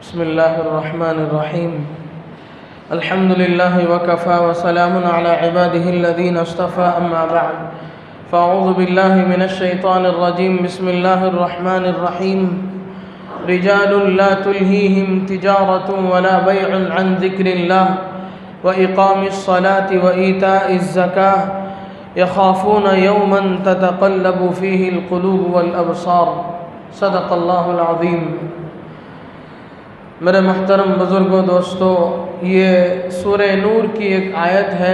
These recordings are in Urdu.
بسم الله الرحمن الرحيم. الحمد لله وكفى وسلام على عباده الذين اصطفى، أما بعد، فأعوذ بالله من الشيطان الرجيم. بسم الله الرحمن الرحيم. رجال لا تلهيهم تجارة ولا بيع عن ذكر الله وإقام الصلاة وإيتاء الزكاة يخافون يوما تتقلب فيه القلوب والأبصار. صدق اللہ العظیم. میرے محترم بزرگوں، دوستو، یہ سورہ نور کی ایک آیت ہے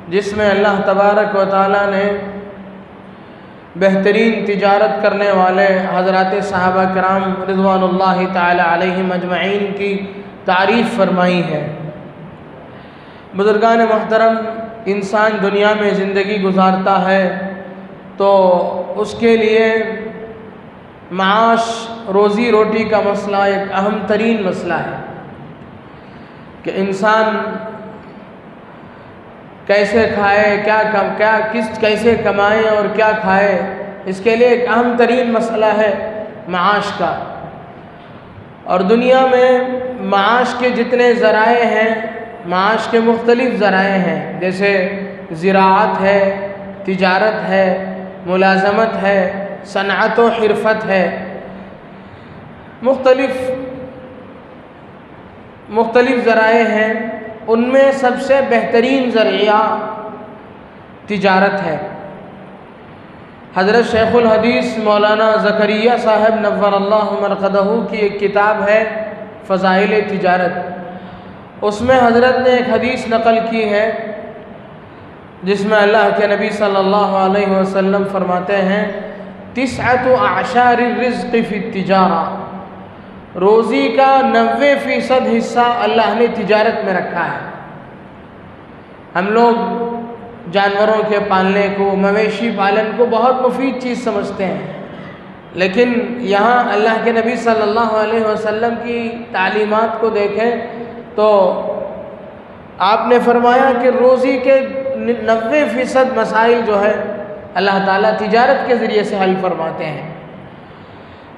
جس میں اللہ تبارک و تعالیٰ نے بہترین تجارت کرنے والے حضرات صحابہ کرام رضوان اللہ تعالی علیہم اجمعین کی تعریف فرمائی ہے. بزرگان محترم، انسان دنیا میں زندگی گزارتا ہے تو اس کے لیے معاش، روزی روٹی کا مسئلہ ایک اہم ترین مسئلہ ہے کہ انسان کیسے کھائے، کیسے کمائے اور کیا کھائے. اس کے لیے ایک اہم ترین مسئلہ ہے معاش کا. اور دنیا میں معاش کے جتنے ذرائع ہیں، معاش کے مختلف ذرائع ہیں، جیسے زراعت ہے، تجارت ہے، ملازمت ہے، صنعت و حرفت ہے. مختلف ذرائع ہیں. ان میں سب سے بہترین ذریعہ تجارت ہے. حضرت شیخ الحدیث مولانا زکریا صاحب نور اللہ مرقدہ کی ایک کتاب ہے فضائل تجارت. اس میں حضرت نے ایک حدیث نقل کی ہے جس میں اللہ کے نبی صلی اللہ علیہ وسلم فرماتے ہیں، 9 اعشار الرزق فی التجارہ. روزی کا 90% حصہ اللہ نے تجارت میں رکھا ہے. ہم لوگ جانوروں کے پالنے کو، مویشی پالن کو بہت مفید چیز سمجھتے ہیں، لیکن یہاں اللہ کے نبی صلی اللہ علیہ وسلم کی تعلیمات کو دیکھیں تو آپ نے فرمایا کہ روزی کے 90% مسائل جو ہے اللہ تعالیٰ تجارت کے ذریعے سے حل فرماتے ہیں.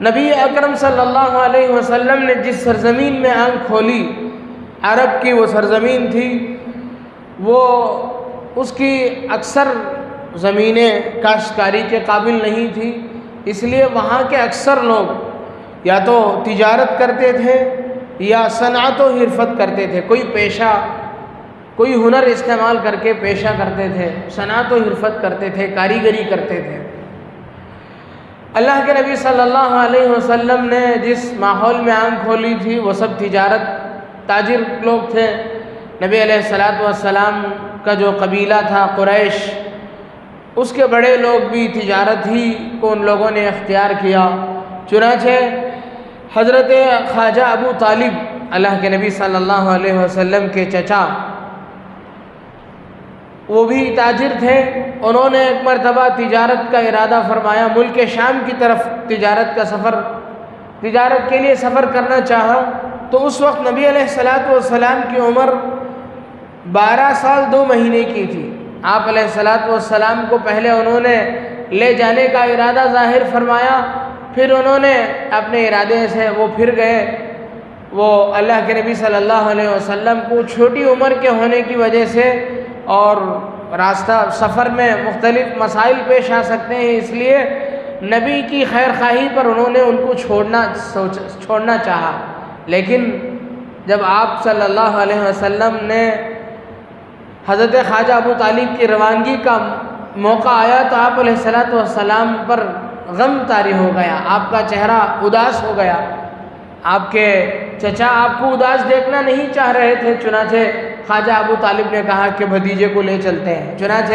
نبی اکرم صلی اللہ علیہ وسلم نے جس سرزمین میں آنکھ کھولی، عرب کی وہ سرزمین تھی، وہ اس کی اکثر زمینیں کاشتکاری کے قابل نہیں تھی. اس لیے وہاں کے اکثر لوگ یا تو تجارت کرتے تھے یا صنعت و حرفت کرتے تھے. کوئی ہنر استعمال کر کے پیشہ کرتے تھے، صنعت و حرفت کرتے تھے، کاریگری کرتے تھے. اللہ کے نبی صلی اللہ علیہ وسلم نے جس ماحول میں آنکھ کھولی تھی وہ سب تجارت، تاجر لوگ تھے. نبی علیہ الصلوۃ والسلام کا جو قبیلہ تھا قریش، اس کے بڑے لوگ بھی تجارت ہی کو ان لوگوں نے اختیار کیا. چنانچہ حضرت خواجہ ابو طالب، اللہ کے نبی صلی اللہ علیہ وسلم کے چچا، وہ بھی تاجر تھے. انہوں نے ایک مرتبہ تجارت کا ارادہ فرمایا، ملک شام کی طرف تجارت کے لیے سفر کرنا چاہا. تو اس وقت نبی علیہ الصلوۃ والسلام کی عمر 12 سال 2 مہینے کی تھی. آپ علیہ الصلوۃ والسلام کو پہلے انہوں نے لے جانے کا ارادہ ظاہر فرمایا، پھر انہوں نے اپنے ارادے سے وہ پھر گئے. وہ اللہ کے نبی صلی اللہ علیہ وسلم کو چھوٹی عمر کے ہونے کی وجہ سے اور راستہ سفر میں مختلف مسائل پیش آ سکتے ہیں، اس لیے نبی کی خیر خواہی پر انہوں نے ان کو چھوڑنا چاہا. لیکن جب آپ صلی اللہ علیہ وسلم نے حضرت خواجہ ابو طالب کی روانگی کا موقع آیا تو آپ علیہ الصلوۃ والسلام پر غم طاری ہو گیا، آپ کا چہرہ اداس ہو گیا. آپ کے چچا آپ کو اداس دیکھنا نہیں چاہ رہے تھے. چنانچہ خواجہ ابو طالب نے کہا کہ بھتیجے کو لے چلتے ہیں. چنانچہ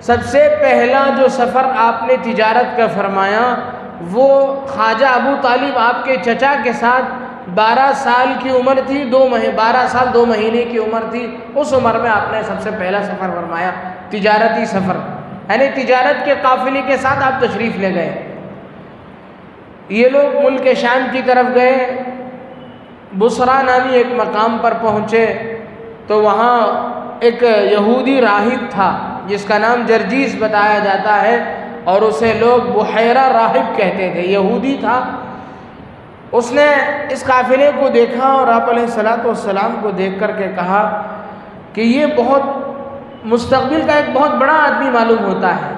سب سے پہلا جو سفر آپ نے تجارت کا فرمایا وہ خواجہ ابو طالب آپ کے چچا کے ساتھ 12 سال کی عمر تھی، 12 سال 2 مہینے کی عمر تھی. اس عمر میں آپ نے سب سے پہلا سفر فرمایا، تجارتی سفر، یعنی تجارت کے قافلے کے ساتھ آپ تشریف لے گئے. یہ لوگ ملک شام کی طرف گئے. بصرہ نامی ایک مقام پر پہنچے تو وہاں ایک یہودی راہب تھا جس کا نام جرجیس بتایا جاتا ہے، اور اسے لوگ بحیرہ راہب کہتے تھے. یہودی تھا. اس نے اس قافلے کو دیکھا اور آپ علیہ الصلوۃ والسلام کو دیکھ کر کے کہا کہ یہ بہت مستقبل کا ایک بہت بڑا آدمی معلوم ہوتا ہے،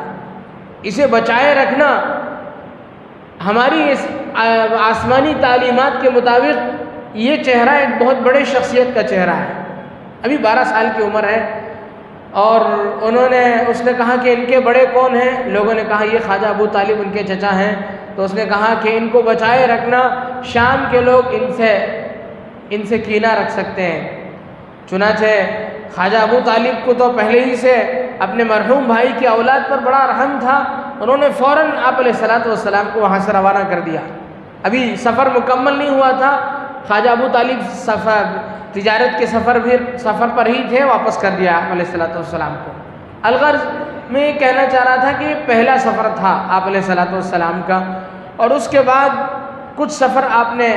اسے بچائے رکھنا ہماری اس آسمانی تعلیمات کے مطابق یہ چہرہ ایک بہت بڑے شخصیت کا چہرہ ہے۔ ابھی 12 سال کی عمر ہے، اور اس نے کہا کہ ان کے بڑے کون ہیں؟ لوگوں نے کہا یہ خواجہ ابو طالب ان کے چچا ہیں۔ تو اس نے کہا کہ ان کو بچائے رکھنا، شام کے لوگ ان سے کینہ رکھ سکتے ہیں۔ چنانچہ خواجہ ابو طالب کو تو پہلے ہی سے اپنے مرحوم بھائی کی اولاد پر بڑا رحم تھا، انہوں نے فوراً آپ علیہ الصلوۃ والسلام کو وہاں سے روانہ کر دیا۔ ابھی سفر مکمل نہیں ہوا تھا، خواجہ ابو طالب تجارت کے سفر پر ہی تھے، واپس کر دیا آپ علیہ الصلوۃ والسلام کو۔ الغرض میں یہ کہنا چاہ رہا تھا کہ یہ پہلا سفر تھا آپ علیہ الصلوۃ والسلام کا، اور اس کے بعد کچھ سفر آپ نے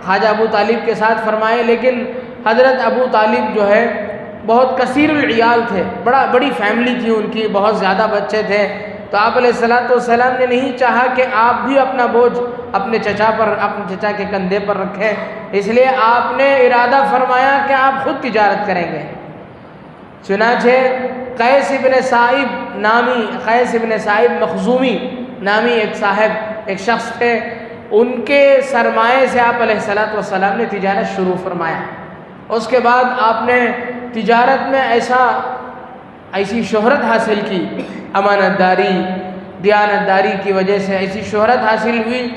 خواجہ ابو طالب کے ساتھ فرمائے، لیکن حضرت ابو طالب جو ہے بہت کثیر العیال تھے، بڑی فیملی تھی ان کی، بہت زیادہ بچے تھے۔ تو آپ علیہ الصلوۃ والسلام نے نہیں چاہا کہ آپ بھی اپنا بوجھ اپنے چچا کے کندھے پر رکھیں، اس لیے آپ نے ارادہ فرمایا کہ آپ خود تجارت کریں گے۔ چنانچہ قیس ابن صائب مخزومی نامی ایک شخص تھے، ان کے سرمایے سے آپ علیہ الصلوۃ والسلام نے تجارت شروع فرمایا۔ اس کے بعد آپ نے تجارت میں ایسی شہرت حاصل کی، امانت داری، دیانت داری کی وجہ سے ایسی شہرت حاصل ہوئی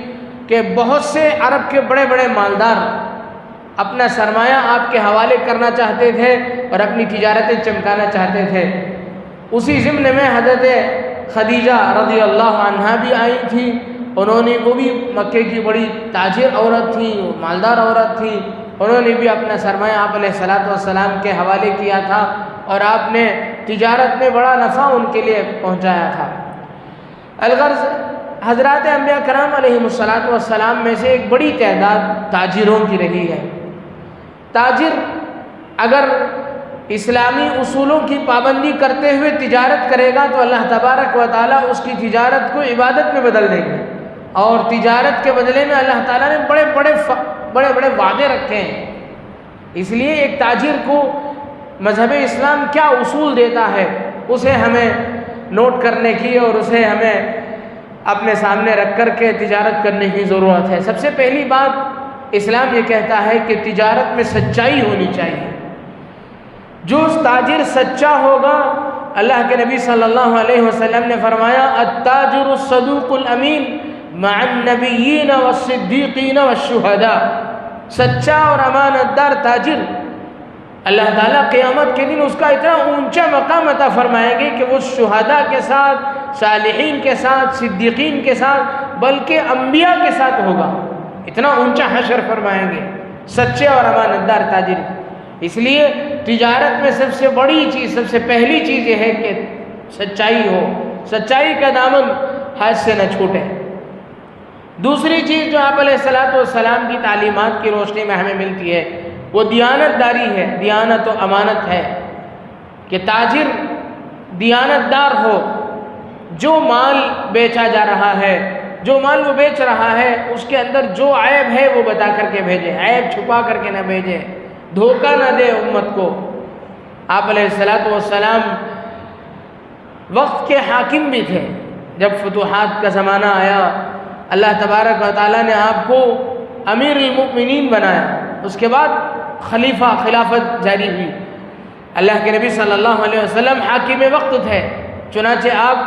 کہ بہت سے عرب کے بڑے بڑے مالدار اپنا سرمایہ آپ کے حوالے کرنا چاہتے تھے اور اپنی تجارتیں چمکانا چاہتے تھے۔ اسی ضمن میں حضرت خدیجہ رضی اللہ عنہا بھی آئی تھی، وہ بھی مکے کی بڑی تاجر عورت تھیں، مالدار عورت تھیں، انہوں نے بھی اپنا سرمایہ آپ علیہ الصلوۃ والسلام کے حوالے کیا تھا، اور آپ نے تجارت میں بڑا نفع ان کے لیے پہنچایا تھا۔ الغرض حضرات انبیاء کرام علیہ الصلوۃ والسلام میں سے ایک بڑی تعداد تاجروں کی رہی ہے۔ تاجر اگر اسلامی اصولوں کی پابندی کرتے ہوئے تجارت کرے گا تو اللہ تبارک و تعالیٰ اس کی تجارت کو عبادت میں بدل دیں گے، اور تجارت کے بدلے میں اللہ تعالیٰ نے بڑے بڑے وعدے رکھے ہیں۔ اس لیے ایک تاجر کو مذہب اسلام کیا اصول دیتا ہے اسے ہمیں نوٹ کرنے کی اور اسے ہمیں اپنے سامنے رکھ کر کے تجارت کرنے کی ضرورت ہے۔ سب سے پہلی بات اسلام یہ کہتا ہے کہ تجارت میں سچائی ہونی چاہیے۔ جو تاجر سچا ہوگا، اللہ کے نبی صلی اللہ علیہ وسلم نے فرمایا التاجر الصدوق الامین مع النبیین والصدیقین والشہداء، سچا اور امانت دار تاجر اللہ تعالیٰ قیامت کے دن اس کا اتنا اونچا مقام عطا فرمائیں گے کہ وہ شہداء کے ساتھ، صالحین کے ساتھ، صدیقین کے ساتھ، بلکہ انبیاء کے ساتھ ہوگا، اتنا اونچا حشر فرمائیں گے سچے اور امانت دار تاجر۔ اس لیے تجارت میں سب سے بڑی چیز، سب سے پہلی چیز یہ ہے کہ سچائی ہو، سچائی کا دامن ہاتھ سے نہ چھوٹے۔ دوسری چیز جو آپ علیہ الصلوۃ والسلام کی تعلیمات کی روشنی میں ہمیں ملتی ہے وہ دیانت داری ہے، دیانت و امانت ہے، کہ تاجر دیانت دار ہو، جو مال بیچا جا رہا ہے، جو مال وہ بیچ رہا ہے اس کے اندر جو عیب ہے وہ بتا کر کے بھیجے، عیب چھپا کر کے نہ بھیجے، دھوکہ نہ دے امت کو۔ آپ علیہ الصلوۃ والسلام وقت کے حاکم بھی تھے۔ جب فتوحات کا زمانہ آیا، اللہ تبارک و تعالیٰ نے آپ کو امیر المؤمنین بنایا، اس کے بعد خلافت جاری ہوئی۔ اللہ کے نبی صلی اللہ علیہ وسلم حاکم وقت تھے، چنانچہ آپ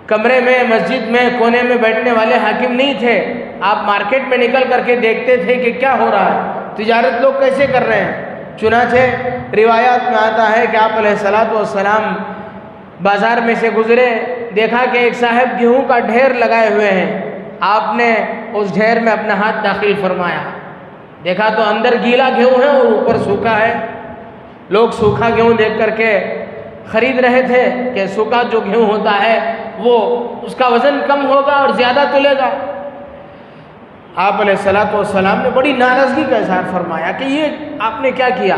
کمرے میں، مسجد میں، کونے میں بیٹھنے والے حاکم نہیں تھے، آپ مارکیٹ میں نکل کر کے دیکھتے تھے کہ کیا ہو رہا ہے، تجارت لوگ کیسے کر رہے ہیں۔ چنانچہ روایات میں آتا ہے کہ آپ علیہ الصلوۃ والسلام بازار میں سے گزرے، دیکھا کہ ایک صاحب گیہوں کا ڈھیر لگائے ہوئے ہیں، آپ نے اس ڈھیر میں اپنا ہاتھ داخل فرمایا، دیکھا تو اندر گیلا گیہوں ہے اور اوپر سوکھا ہے۔ لوگ سوکھا گیہوں دیکھ کر کے خرید رہے تھے کہ سوکھا جو گیہوں ہوتا ہے وہ اس کا وزن کم ہوگا اور زیادہ تلے گا۔ آپ علیہ الصلوۃ والسلام نے بڑی ناراضگی کا اظہار فرمایا کہ یہ آپ نے کیا کیا۔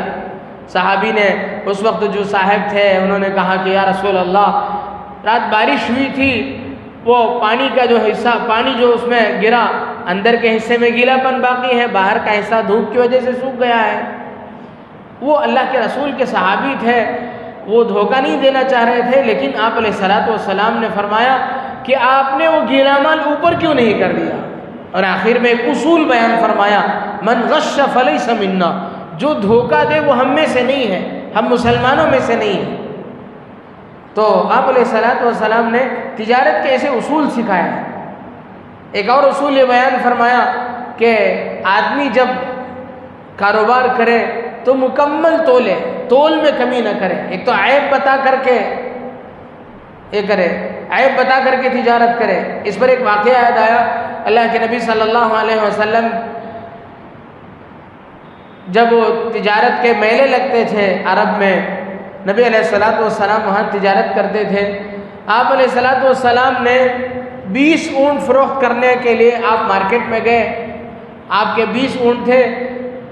صحابی نے، اس وقت جو صاحب تھے، انہوں نے کہا کہ یا رسول اللہ، رات بارش ہوئی تھی، وہ پانی کا جو حصہ، پانی جو اس میں گرا اندر کے حصے میں گیلا پن باقی ہے، باہر کا حصہ دھوپ کی وجہ سے سوکھ گیا ہے۔ وہ اللہ کے رسول کے صحابی تھے، وہ دھوکہ نہیں دینا چاہ رہے تھے، لیکن آپ علیہ الصلوۃ والسلام نے فرمایا کہ آپ نے وہ گیلا مال اوپر کیوں نہیں کر دیا، اور آخر میں ایک اصول بیان فرمایا، من غش فلیس منا، جو دھوکہ دے وہ ہم میں سے نہیں ہے، ہم مسلمانوں میں سے نہیں ہیں۔ تو آپ علیہ الصلوۃ والسلام نے تجارت کے ایسے اصول سکھائے ہیں۔ ایک اور اصول یہ بیان فرمایا کہ آدمی جب کاروبار کرے تو مکمل تولے، تول میں کمی نہ کرے۔ ایک تو عیب بتا کر کے یہ کرے، عیب بتا کر کے تجارت کرے۔ اس پر ایک واقعہ یاد آیا، اللہ کے نبی صلی اللہ علیہ وسلم جب وہ تجارت کے میلے لگتے تھے عرب میں، نبی علیہ الصلوۃ والسلام وہاں تجارت کرتے تھے۔ آپ علیہ الصلوۃ والسلام نے 20 اونٹ فروخت کرنے کے لیے آپ مارکیٹ میں گئے، آپ کے 20 اونٹ تھے۔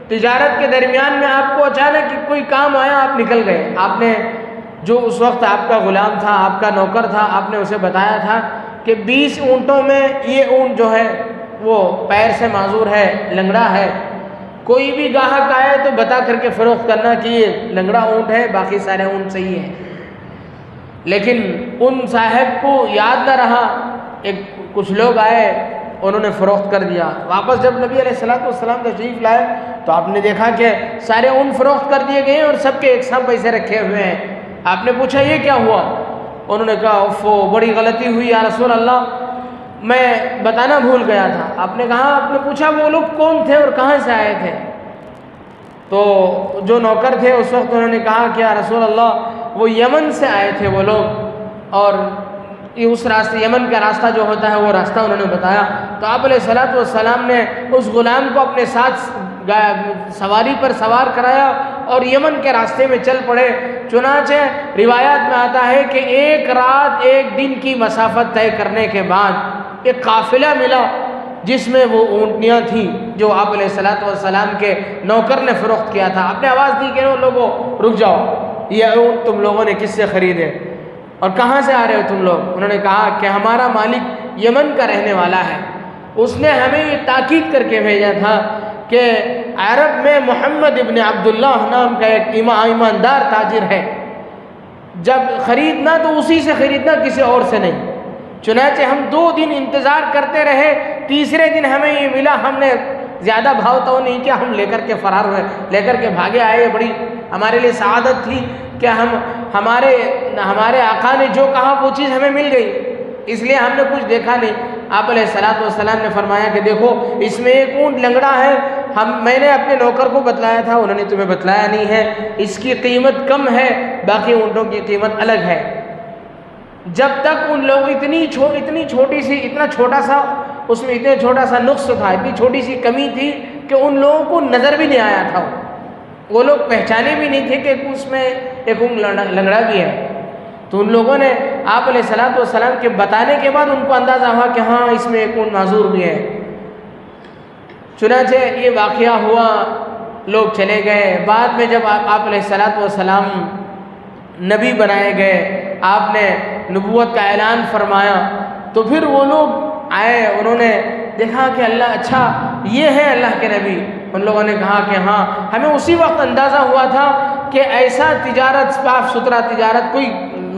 تجارت کے درمیان میں آپ کو اچانک کوئی کام آیا، آپ نکل گئے۔ آپ نے جو اس وقت آپ کا غلام تھا، آپ کا نوکر تھا، آپ نے اسے بتایا تھا کہ 20 اونٹوں میں یہ اونٹ جو ہے وہ پیر سے معذور ہے، لنگڑا ہے، کوئی بھی گاہک آئے تو بتا کر کے فروخت کرنا کہ یہ لنگڑا اونٹ ہے، باقی سارے اونٹ صحیح ہیں۔ لیکن ان صاحب کو یاد نہ رہا، کچھ لوگ آئے، انہوں نے فروخت کر دیا۔ واپس جب نبی علیہ الصلوۃ والسلام تشریف لائے تو آپ نے دیکھا کہ سارے اونٹ فروخت کر دیے گئے ہیں اور سب کے یکساں پیسے رکھے ہوئے ہیں۔ آپ نے پوچھا یہ کیا ہوا؟ انہوں نے کہا اوفو، بڑی غلطی ہوئی یا رسول اللہ، میں بتانا بھول گیا تھا۔ آپ نے کہا، آپ نے پوچھا وہ لوگ کون تھے اور کہاں سے آئے تھے؟ تو جو نوکر تھے اس وقت انہوں نے کہا کہ یا رسول اللہ وہ یمن سے آئے تھے وہ لوگ، اور اس راستے، یمن کا راستہ جو ہوتا ہے وہ راستہ انہوں نے بتایا۔ تو آپ علیہ الصلوۃ والسلام نے اس غلام کو اپنے ساتھ سواری پر سوار کرایا اور یمن کے راستے میں چل پڑے۔ چنانچہ روایات میں آتا ہے کہ ایک رات ایک دن کی مسافت طے کرنے کے بعد ایک قافلہ ملا جس میں وہ اونٹنیاں تھیں جو آپ علیہ الصلوۃ والسلام کے نوکر نے فروخت کیا تھا۔ آپ نے آواز دی کہ لوگوں رک جاؤ، یہ اونٹ تم لوگوں نے کس سے خریدے اور کہاں سے آ رہے ہو تم لوگ؟ انہوں نے کہا کہ ہمارا مالک یمن کا رہنے والا ہے، اس نے ہمیں یہ تاکید کر کے بھیجا تھا کہ عرب میں محمد ابن عبداللہ نام کا ایک ایماندار تاجر ہے، جب خریدنا تو اسی سے خریدنا، کسی اور سے نہیں۔ چنانچہ ہم 2 دن انتظار کرتے رہے، تیسرے دن ہمیں یہ ملا، ہم نے زیادہ بھاؤ تو نہیں کیا، ہم لے کر کے فرار ہوئے، لے کر کے بھاگے آئے۔ بڑی ہمارے لیے سعادت تھی کہ ہمارے آقا نے جو کہا وہ چیز ہمیں مل گئی، اس لیے ہم نے کچھ دیکھا نہیں۔ آپ علیہ الصلوۃ والسلام نے فرمایا کہ دیکھو اس میں ایک اونٹ لنگڑا ہے، میں نے اپنے نوکر کو بتلایا تھا، انہوں نے تمہیں بتلایا نہیں ہے، اس کی قیمت کم ہے، باقی اونٹوں کی قیمت الگ ہے۔ جب تک ان لوگ اتنی چھوٹی سی، اتنا چھوٹا سا، اس میں اتنا چھوٹا سا نقص تھا، اتنی چھوٹی سی کمی تھی کہ ان لوگوں کو نظر بھی نہیں آیا تھا، وہ لوگ پہچانے بھی نہیں تھے کہ اس میں ایک اونٹ لنگڑا بھی ہے۔ تو ان لوگوں نے آپ علیہ الصلوۃ والسلام کے بتانے کے بعد ان کو اندازہ ہوا کہ ہاں اس میں ایک اونٹ معذور بھی ہے۔ چنانچہ یہ واقعہ ہوا، لوگ چلے گئے۔ بعد میں جب آپ علیہ الصلوۃ والسلام نبی بنائے گئے، آپ نے نبوت کا اعلان فرمایا، تو پھر وہ لوگ آئے، انہوں نے دیکھا کہ اللہ، اچھا یہ ہے اللہ کے نبی۔ ان لوگوں نے کہا کہ ہاں، ہمیں اسی وقت اندازہ ہوا تھا کہ ایسا تجارت، صاف ستھرا تجارت کوئی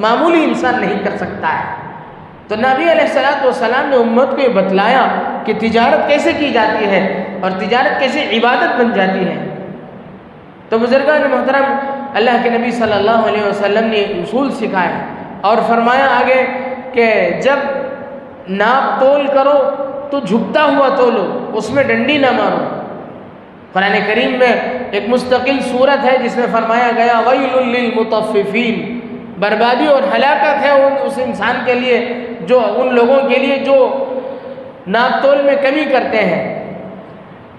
معمولی انسان نہیں کر سکتا ہے۔ تو نبی علیہ الصلوۃ والسلام نے امت کو یہ بتلایا کہ تجارت کیسے کی جاتی ہے اور تجارت کیسے عبادت بن جاتی ہے۔ تو بزرگان محترم، اللہ کے نبی صلی اللہ علیہ وسلم نے اصول سکھائے اور فرمایا آگے کہ جب ناپ تول کرو تو جھکتا ہوا تولو، اس میں ڈنڈی نہ مارو۔ قرآن کریم میں ایک مستقل صورت ہے جس میں فرمایا گیا وَيْلٌ لِّلْمُطَفِّفِينَ، بربادی اور ہلاکت ہے اس انسان کے لیے، جو ان لوگوں کے لیے جو ناپ تول میں کمی کرتے ہیں۔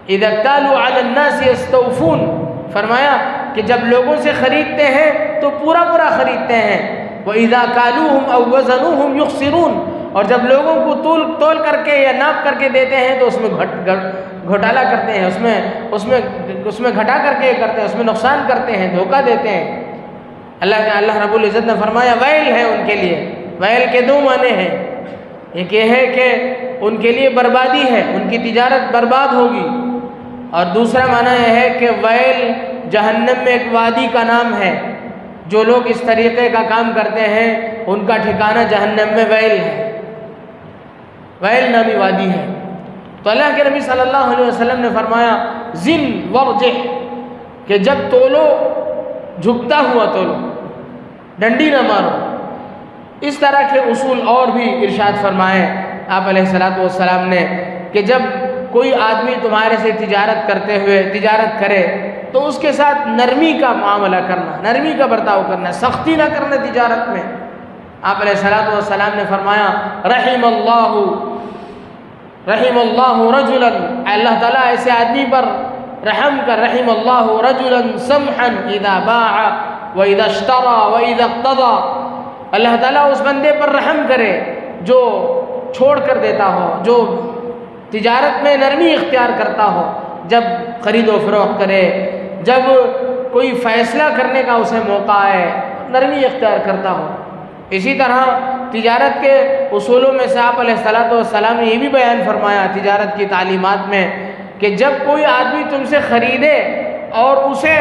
اذا اکتالوا علی الناس یستوفون، فرمایا کہ جب لوگوں سے خریدتے ہیں تو پورا خریدتے ہیں۔ وَإِذَا كَالُوهُمْ أَوْ وَزَنُوهُمْ يُخْسِرُونَ، اور جب لوگوں کو تول کر کے یا ناپ کر کے دیتے ہیں تو اس میں گھوٹالا کرتے ہیں، اس میں گھٹا کر کے کرتے ہیں، اس میں نقصان کرتے ہیں، دھوکہ دیتے ہیں۔ اللہ رب العزت نے فرمایا ویل ہے ان کے لیے، ویل کے 2 معنی ہیں، ایک یہ ہے کہ ان کے لیے بربادی ہے، ان کی تجارت برباد ہوگی، اور دوسرا معنی یہ ہے کہ ویل جہنم میں ایک وادی کا نام ہے، جو لوگ اس طریقے کا کام کرتے ہیں ان کا ٹھکانہ جہنم میں ویل ہے، ویل نامی وادی ہے۔ تو اللہ کے نبی صلی اللہ علیہ وسلم نے فرمایا زن ورجح، کہ جب تولو جھکتا ہوا تولو، ڈنڈی نہ مارو۔ اس طرح کے اصول اور بھی ارشاد فرمائے آپ علیہ الصلوۃ والسلام نے کہ جب کوئی آدمی تمہارے سے تجارت کرے تو اس کے ساتھ نرمی کا معاملہ کرنا، نرمی کا برتاؤ کرنا، سختی نہ کرنا تجارت میں۔ آپ علیہ الصلوۃ والسلام نے فرمایا رحم اللہ رجلا، اللہ تعالیٰ ایسے آدمی پر رحم کر، رحم اللہ رجلا سمحا اذا باع واذا اشترى واذا اقتضى، اللہ تعالیٰ اس بندے پر رحم کرے جو چھوڑ کر دیتا ہو، جو تجارت میں نرمی اختیار کرتا ہو، جب خرید و فروخت کرے، جب کوئی فیصلہ کرنے کا اسے موقع آئے، نرمی اختیار کرتا ہو۔ اسی طرح تجارت کے اصولوں میں سے آپ علیہ الصلوۃ والسلام نے یہ بھی بیان فرمایا تجارت کی تعلیمات میں کہ جب کوئی آدمی تم سے خریدے اور اسے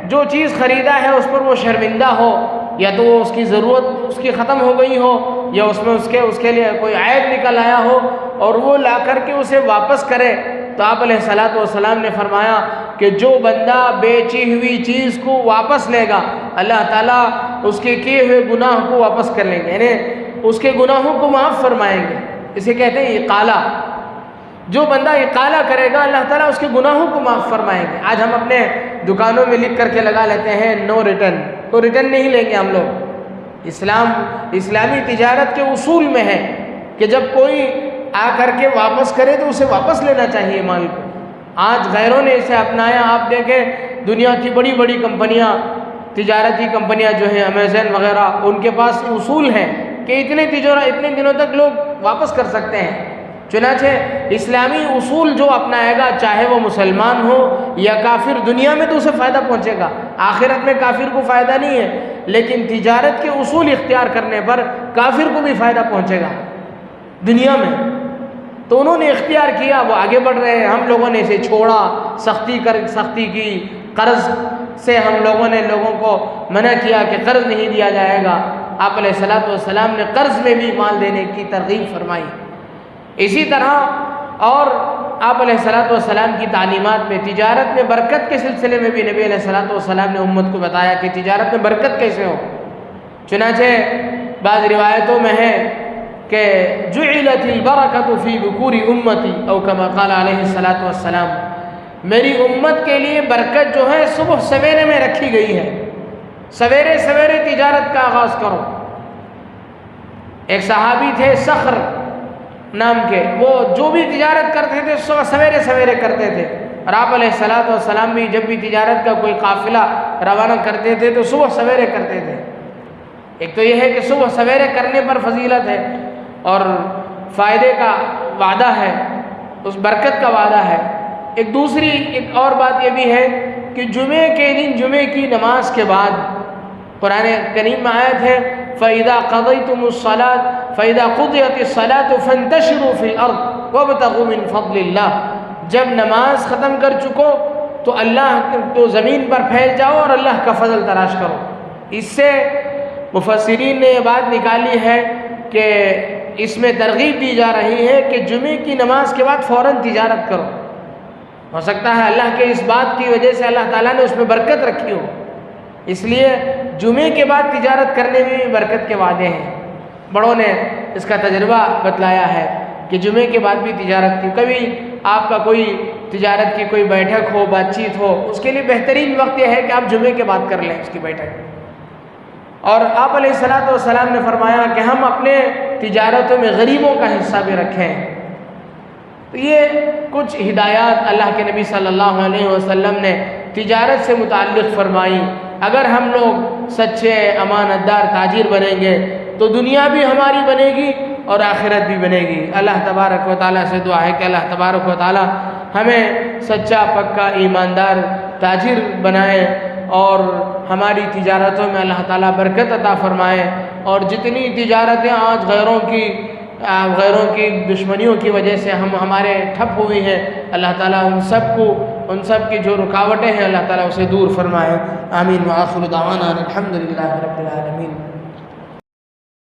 جو چیز خریدا ہے اس پر وہ شرمندہ ہو، یا تو وہ اس کی ضرورت اس کی ختم ہو گئی ہو، یا اس میں اس کے لیے کوئی عیب نکل آیا ہو، اور وہ لا کر کے اسے واپس کرے، تو آپ علیہ الصلوۃ والسلام نے فرمایا کہ جو بندہ بیچی ہوئی چیز کو واپس لے گا اللہ تعالیٰ اس کے کیے ہوئے گناہ کو واپس کر لیں گے، یعنی اس کے گناہوں کو معاف فرمائیں گے۔ اسے کہتے ہیں اقالہ۔ جو بندہ اقالہ کرے گا اللہ تعالیٰ اس کے گناہوں کو معاف فرمائیں گے۔ آج ہم اپنے دکانوں میں لکھ کر کے لگا لیتے ہیں نو ریٹرن، کوئی ریٹرن نہیں لیں گے ہم لوگ۔ اسلامی تجارت کے اصول میں ہے کہ جب کوئی آ کر کے واپس کرے تو اسے واپس لینا چاہیے مال کو۔ آج غیروں نے اسے اپنایا، آپ دیکھیں دنیا کی بڑی بڑی کمپنیاں، تجارتی کمپنیاں جو ہیں امیزن وغیرہ، ان کے پاس اصول ہیں کہ اتنے دنوں تک لوگ واپس کر سکتے ہیں۔ چنانچہ اسلامی اصول جو اپنائے گا، چاہے وہ مسلمان ہو یا کافر، دنیا میں تو اسے فائدہ پہنچے گا، آخرت میں کافر کو فائدہ نہیں ہے، لیکن تجارت کے اصول اختیار کرنے پر کافر کو بھی فائدہ پہنچے گا دنیا میں۔ تو انہوں نے اختیار کیا، وہ آگے بڑھ رہے ہیں، ہم لوگوں نے اسے چھوڑا، سختی کی، قرض سے ہم لوگوں نے لوگوں کو منع کیا کہ قرض نہیں دیا جائے گا۔ آپ علیہ الصلوۃ والسلام نے قرض میں بھی مال دینے کی ترغیب فرمائی۔ اسی طرح اور آپ علیہ الصلوۃ والسلام کی تعلیمات میں تجارت میں برکت کے سلسلے میں بھی نبی علیہ الصلوۃ والسلام نے امت کو بتایا کہ تجارت میں برکت کیسے ہو۔ چنانچہ بعض روایتوں میں ہے کہ جعلت البرکۃ فی بکور امتی او کما قال علیہ الصلوۃ والسلام، میری امت کے لیے برکت جو ہے صبح سویرے میں رکھی گئی ہے، سویرے سویرے تجارت کا آغاز کرو۔ ایک صحابی تھے صخر نام کے، وہ جو بھی تجارت کرتے تھے سویرے سویرے کرتے تھے، اور آپ علیہ الصلوۃ والسلام بھی جب بھی تجارت کا کوئی قافلہ روانہ کرتے تھے تو صبح سویرے کرتے تھے۔ ایک تو یہ ہے کہ صبح سویرے کرنے پر فضیلت ہے اور فائدے کا وعدہ ہے، اس برکت کا وعدہ ہے۔ ایک اور بات یہ بھی ہے کہ جمعے کے دن جمعے کی نماز کے بعد قرآن کریم میں آیت ہے فَإِذَا قَضَيْتُمُ الصَّلَاةَ فَإِذَا قُضِيَتِ الصَّلَاةُ فَانْتَشِرُوا فِي الْأَرْضِ وَابْتَغُوا مِنْ فَضْلِ اللَّهِ، جب نماز ختم کر چکو تو زمین پر پھیل جاؤ اور اللہ کا فضل تلاش کرو۔ اس سے مفسرین نے یہ بات نکالی ہے کہ اس میں ترغیب دی جا رہی ہے کہ جمعے کی نماز کے بعد فوراً تجارت کرو۔ ہو سکتا ہے اللہ کے اس بات کی وجہ سے اللہ تعالیٰ نے اس میں برکت رکھی ہو، اس لیے جمعے کے بعد تجارت کرنے میں بھی برکت کے وعدے ہیں۔ بڑوں نے اس کا تجربہ بتلایا ہے کہ جمعے کے بعد بھی تجارت کی، کبھی آپ کا کوئی تجارت کی کوئی بیٹھک ہو، بات چیت ہو، اس کے لیے بہترین وقت یہ ہے کہ آپ جمعے کے بعد کر لیں اس کی بیٹھک۔ اور آپ علیہ الصلوۃ والسلام نے فرمایا کہ ہم اپنے تجارتوں میں غریبوں کا حصہ بھی رکھیں۔ تو یہ کچھ ہدایات اللہ کے نبی صلی اللہ علیہ وسلم نے تجارت سے متعلق فرمائی۔ اگر ہم لوگ سچے امانت دار تاجر بنیں گے تو دنیا بھی ہماری بنے گی اور آخرت بھی بنے گی۔ اللہ تبارک و تعالیٰ سے دعا ہے کہ اللہ تبارک و تعالیٰ ہمیں سچا پکا ایماندار تاجر بنائے اور ہماری تجارتوں میں اللہ تعالیٰ برکت عطا فرمائے، اور جتنی تجارتیں آج غیروں کی غیروں کی دشمنیوں کی وجہ سے ہمارے ٹھپ ہوئی ہیں، اللہ تعالیٰ ان سب کی جو رکاوٹیں ہیں اللہ تعالیٰ اسے دور فرمائے۔ آمین۔ وآخر دعوانا الحمدللہ رب العالمین۔